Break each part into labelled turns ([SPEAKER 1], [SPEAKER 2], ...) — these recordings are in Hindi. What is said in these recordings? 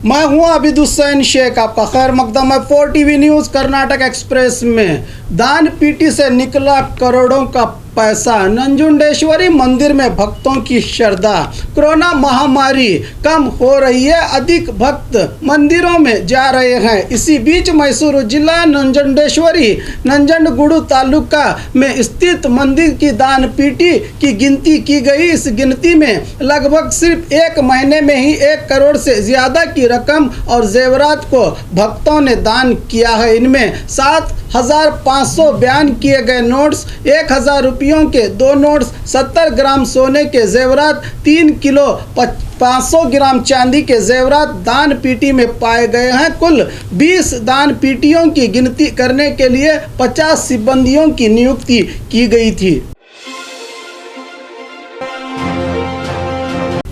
[SPEAKER 1] मैं हूं आबिद हुसैन शेख, आपका खैर मकदम है 4 टीवी न्यूज़ कर्नाटक एक्सप्रेस में। दान पीटी से निकला करोड़ों का पैसा, नंजुंडेश्वरी मंदिर में भक्तों की श्रद्धा। कोरोना महामारी कम हो रही है, अधिक भक्त मंदिरों में जा रहे हैं। इसी बीच मैसूर जिला नंजुंडेश्वरी नंजनगुडु तालुका में स्थित मंदिर की दान पीटी की गिनती की गई। इस गिनती में लगभग सिर्फ एक महीने में ही 1 करोड़ से ज्यादा की रकम और जेवरात को भक्तों ने दान किया है। इनमें 7,500 बयान किए गए नोट्स, 1,000 रुपयों के 2 नोट्स, 70 ग्राम सोने के जेवरात, 3 किलो 500 ग्राम चांदी के जेवरात दान पीटी में पाए गए हैं। कुल 20 दान पीटियों की गिनती करने के लिए 50 सिब्बंदियों की नियुक्ति की गई थी।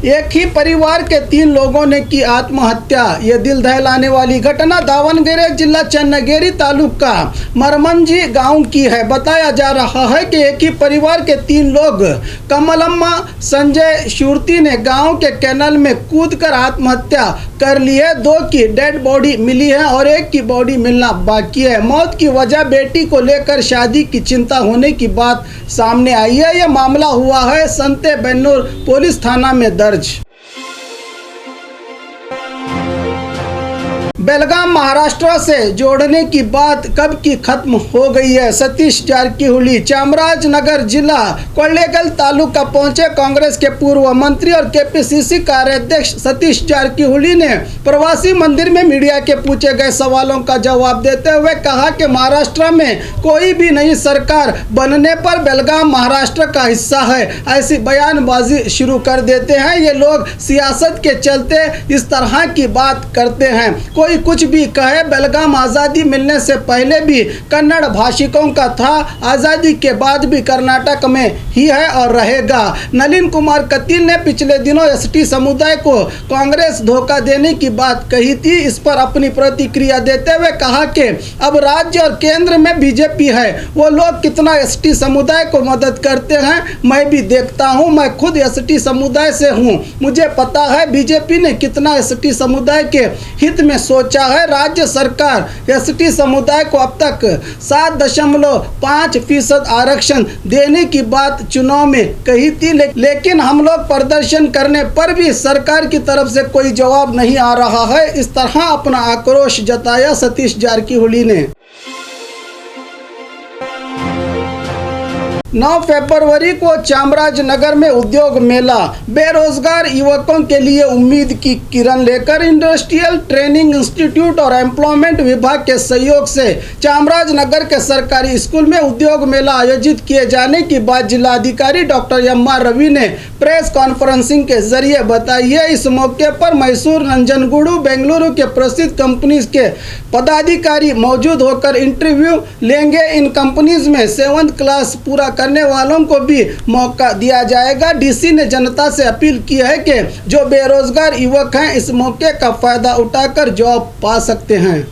[SPEAKER 1] एक ही परिवार के 3 लोगों ने की आत्महत्या। ये दिल दहलाने वाली घटना दावणगेरे जिला चन्नगेरी तालुका मरमंजी गांव की है। बताया जा रहा है कि एक ही परिवार के 3 लोग कमलम्मा संजय शुर्ती ने गांव के कैनाल में कूदकर आत्महत्या कर ली है। 2 की डेड बॉडी मिली है और 1 की बॉडी मिलना बाकी है। मौत की वजह बेटी को लेकर शादी की चिंता होने की बात सामने आई है। यह मामला हुआ है संतेबेन्नूर पुलिस थाना में दर्ज। बेलगाम महाराष्ट्र से जोड़ने की बात कब की खत्म हो गई है। सतीश जारकिहोली चामराजनगर जिला कोल्लेगल तालुका पहुंचे। कांग्रेस के पूर्व मंत्री और केपीसीसी कार्याध्यक्ष सतीश जारकिहोली ने प्रवासी मंदिर में मीडिया के पूछे गए सवालों का जवाब देते हुए कहा कि महाराष्ट्र में कोई भी नई सरकार बनने पर बेलगाम महाराष्ट्र का हिस्सा है, ऐसी बयानबाजी शुरू कर देते हैं। ये लोग सियासत के चलते इस तरह की बात करते हैं। कोई कुछ भी कहे, बेलगाम आज़ादी मिलने से पहले भी कन्नड़ भाषिकों का था, आज़ादी के बाद भी कर्नाटक में ही है और रहेगा। नलिन कुमार कतील ने पिछले दिनों एसटी समुदाय को कांग्रेस धोखा देने की बात कही थी। इस पर अपनी प्रतिक्रिया देते हुए कहा कि अब राज्य और केंद्र में बीजेपी है, वो लोग कितना एसटी समुदाय को मदद करते हैं मैं भी देखता हूँ। मैं खुद एसटी समुदाय से हूँ, मुझे पता है बीजेपी ने कितना एसटी समुदाय के हित में सोचा है। राज्य सरकार एसटी समुदाय को अब तक 7.5% आरक्षण देने की बात चुनाव में कही थी, लेकिन हम लोग प्रदर्शन करने पर भी सरकार की तरफ से कोई जवाब नहीं आ रहा है। इस तरह अपना आक्रोश जताया सतीश जारकिहोली ने। 9 फरवरी को चामराजनगर में उद्योग मेला, बेरोजगार युवकों के लिए उम्मीद की किरण लेकर इंडस्ट्रियल ट्रेनिंग इंस्टीट्यूट और एम्प्लॉयमेंट विभाग के सहयोग से चामराजनगर के सरकारी स्कूल में उद्योग मेला आयोजित किए जाने की बात जिलाधिकारी डॉक्टर एम.आर. रवि ने प्रेस कॉन्फ्रेंसिंग के जरिए बताई है। इस मौके पर मैसूर, नंजनगुडु, बेंगलुरु के प्रसिद्ध कंपनीज के पदाधिकारी मौजूद होकर इंटरव्यू लेंगे। इन कंपनीज में 7th क्लास पूरा करने वालों को भी मौका दिया जाएगा। डीसी ने जनता से अपील की है कि जो बेरोजगार युवक हैं इस मौके का फायदा उठाकर जॉब पा सकते हैं।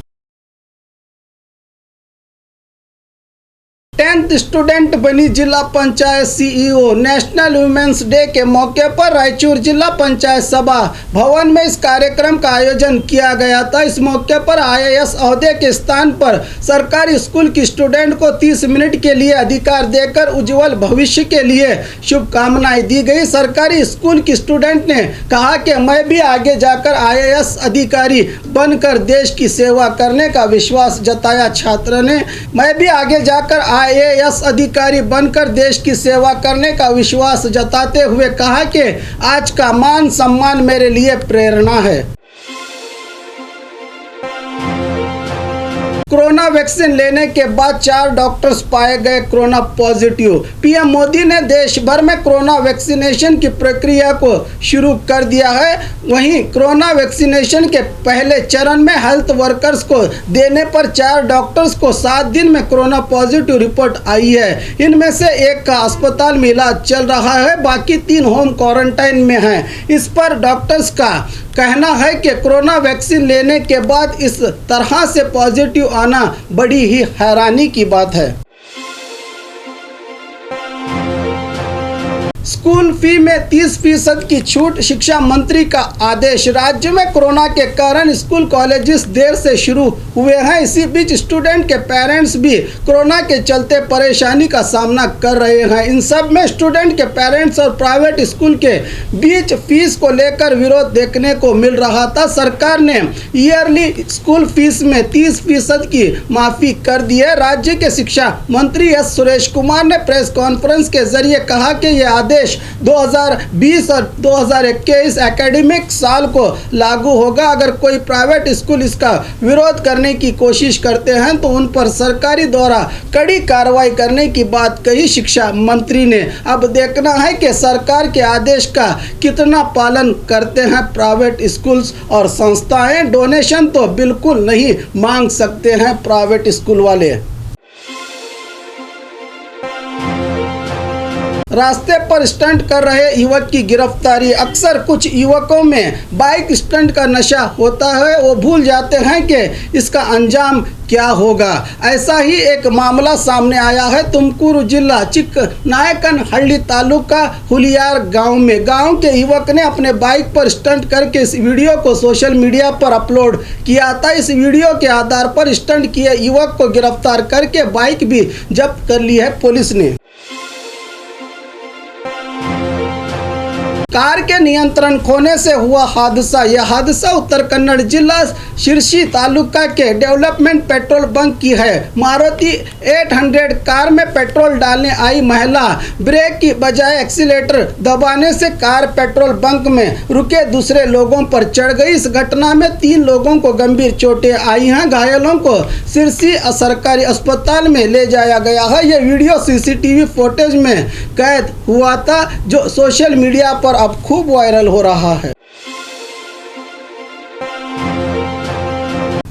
[SPEAKER 1] 10th स्टूडेंट बनी जिला panchayat CEO. National women's day के मौके पर रायचूर जिला पंचायत सभा भवन में इस कार्यक्रम का आयोजन किया गया था। इस मौके पर IAS ओहदे के स्थान पर सरकारी स्कूल की स्टूडेंट को 30 मिनट के लिए अधिकार देकर उज्जवल भविष्य के लिए शुभकामनाएं दी गई। सरकारी स्कूल की स्टूडेंट ने कहा कि मैं भी आगे जाकर IAS अधिकारी बनकर देश की सेवा करने का विश्वास जताया। छात्र ने मैं भी आगे जाकर IAS अधिकारी बनकर देश की सेवा करने का विश्वास जताते हुए कहा कि आज का मान सम्मान मेरे लिए प्रेरणा है। कोरोना वैक्सीन लेने के बाद 4 डॉक्टर्स पाए गए कोरोना पॉजिटिव। पीएम मोदी ने देश भर में कोरोना वैक्सीनेशन की प्रक्रिया को शुरू कर दिया है। वहीं कोरोना वैक्सीनेशन के पहले चरण में हेल्थ वर्कर्स को देने पर 4 डॉक्टर्स को 7 दिन में कोरोना पॉजिटिव रिपोर्ट आई है। इनमें से 1 का अस्पताल में इलाज चल रहा है, बाकी 3 होम क्वारंटाइन में हैं। इस पर डॉक्टर्स का कहना है कि कोरोना वैक्सीन लेने के बाद इस तरह से पॉजिटिव आना बड़ी ही हैरानी की बात है। स्कूल फी में 30% की छूट, शिक्षा मंत्री का आदेश। राज्य में कोरोना के कारण स्कूल कॉलेजेस देर से शुरू हुए हैं। इसी बीच स्टूडेंट के पेरेंट्स भी कोरोना के चलते परेशानी का सामना कर रहे हैं। इन सब में स्टूडेंट के पेरेंट्स और प्राइवेट स्कूल के बीच फीस को लेकर विरोध देखने को मिल रहा था। सरकार ने ईयरली स्कूल फीस में 30% की माफी कर दी है। राज्य के शिक्षा मंत्री एस सुरेश कुमार ने प्रेस कॉन्फ्रेंस के जरिए कहा कि यह आदेश 2020 और 2021 एकेडमिक साल को लागू होगा। अगर कोई प्राइवेट स्कूल इसका विरोध करने की कोशिश करते हैं तो उन पर सरकारी द्वारा कड़ी कार्रवाई करने की बात कही शिक्षा मंत्री ने। अब देखना है कि सरकार के आदेश का कितना पालन करते हैं प्राइवेट स्कूल्स और संस्थाएं। डोनेशन तो बिल्कुल नहीं मांग सकते हैं प्राइवेट स्कूल वाले। रास्ते पर स्टंट कर रहे युवक की गिरफ्तारी। अक्सर कुछ युवकों में बाइक स्टंट का नशा होता है, वो भूल जाते हैं कि इसका अंजाम क्या होगा। ऐसा ही एक मामला सामने आया है तुमकुरू जिला चिकनायकनहल्ली तालुका हुलियार गांव में। गांव के युवक ने अपने बाइक पर स्टंट करके इस वीडियो को सोशल मीडिया पर अपलोड किया था। इस वीडियो के आधार पर स्टंट किए युवक को गिरफ्तार करके बाइक भी जब्त कर ली है पुलिस ने। कार के नियंत्रण खोने से हुआ हादसा। यह हादसा उत्तर कन्नड़ जिला शिरसी तालुका के डेवलपमेंट पेट्रोल बंक की है। मारुति 800 कार में पेट्रोल डालने आई महिला ब्रेक की बजाय एक्सीलेटर दबाने से कार पेट्रोल बंक में रुके दूसरे लोगों पर चढ़ गई। इस घटना में 3 लोगों को गंभीर चोटें आई हैं। घायलों को शिरसी सरकारी अस्पताल में ले जाया गया है। यह वीडियो सीसीटीवी फुटेज में कैद हुआ था जो सोशल मीडिया पर अब खूब वायरल हो रहा है।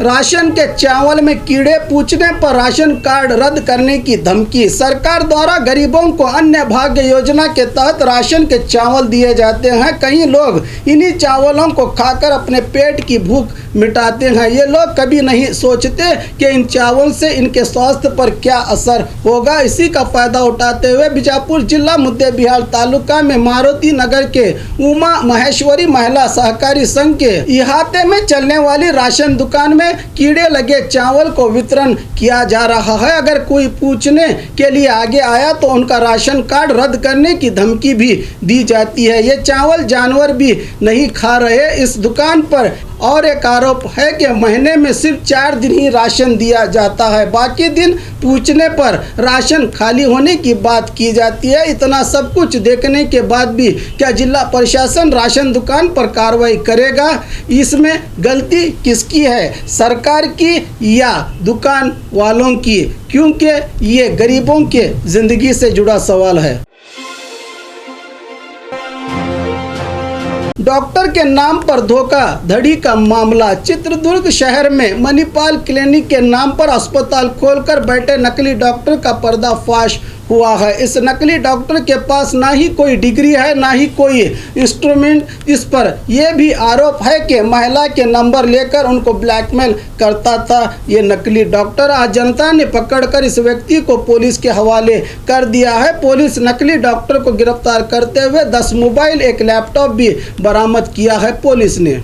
[SPEAKER 1] राशन के चावल में कीड़े पूछने पर राशन कार्ड रद्द करने की धमकी। सरकार द्वारा गरीबों को अन्य भाग्य योजना के तहत राशन के चावल दिए जाते हैं। कई लोग इन्हीं चावलों को खाकर अपने पेट की भूख मिटाते हैं। ये लोग कभी नहीं सोचते कि इन चावल से इनके स्वास्थ्य पर क्या असर होगा। इसी का फायदा उठाते हुए बीजापुर जिला मुद्देबिहार तालुका में मारुति नगर के उमा महेश्वरी महिला सहकारी संघ के इहाते में चलने वाली राशन दुकान में कीड़े लगे चावल को वितरण किया जा रहा है। अगर कोई पूछने के लिए आगे आया तो उनका राशन कार्ड रद्द करने की धमकी भी दी जाती है। ये चावल जानवर भी नहीं खा रहे। इस दुकान पर और एक आरोप है कि महीने में सिर्फ 4 दिन ही राशन दिया जाता है, बाकी दिन पूछने पर राशन खाली होने की बात की जाती है। इतना सब कुछ देखने के बाद भी क्या जिला प्रशासन राशन दुकान पर कार्रवाई करेगा? इसमें गलती किसकी है, सरकार की या दुकान वालों की? क्योंकि ये गरीबों के जिंदगी से जुड़ा सवाल है। डॉक्टर के नाम पर धोखाधड़ी का मामला। चित्रदुर्ग शहर में मणिपाल क्लिनिक के नाम पर अस्पताल खोलकर बैठे नकली डॉक्टर का पर्दाफाश हुआ है। इस नकली डॉक्टर के पास ना ही कोई डिग्री है ना ही कोई इंस्ट्रूमेंट। इस पर यह भी आरोप है कि महिला के नंबर लेकर उनको ब्लैकमेल करता था ये नकली डॉक्टर। आज जनता ने पकड़कर इस व्यक्ति को पुलिस के हवाले कर दिया है। पुलिस नकली डॉक्टर को गिरफ्तार करते हुए 10 मोबाइल, 1 लैपटॉप भी बरामद किया है पुलिस ने।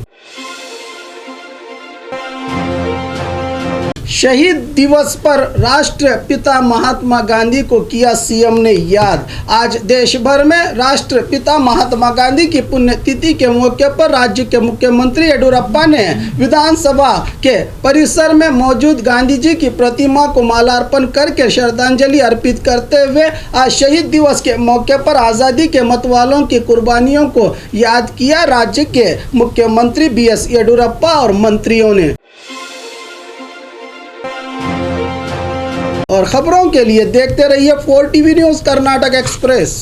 [SPEAKER 1] शहीद दिवस पर राष्ट्रपिता महात्मा गांधी को किया सीएम ने याद। आज देश भर में राष्ट्रपिता महात्मा गांधी की पुण्यतिथि के मौके पर राज्य के मुख्यमंत्री येडियुरप्पा ने विधानसभा के परिसर में मौजूद गांधी जी की प्रतिमा को माल्यार्पण करके श्रद्धांजलि अर्पित करते हुए आज शहीद दिवस के मौके पर आज़ादी के मतवालों की कुर्बानियों को याद किया। राज्य के मुख्यमंत्री BS येडियुरप्पा और मंत्रियों ने। और खबरों के लिए देखते रहिए 4 TV न्यूज़ कर्नाटक एक्सप्रेस।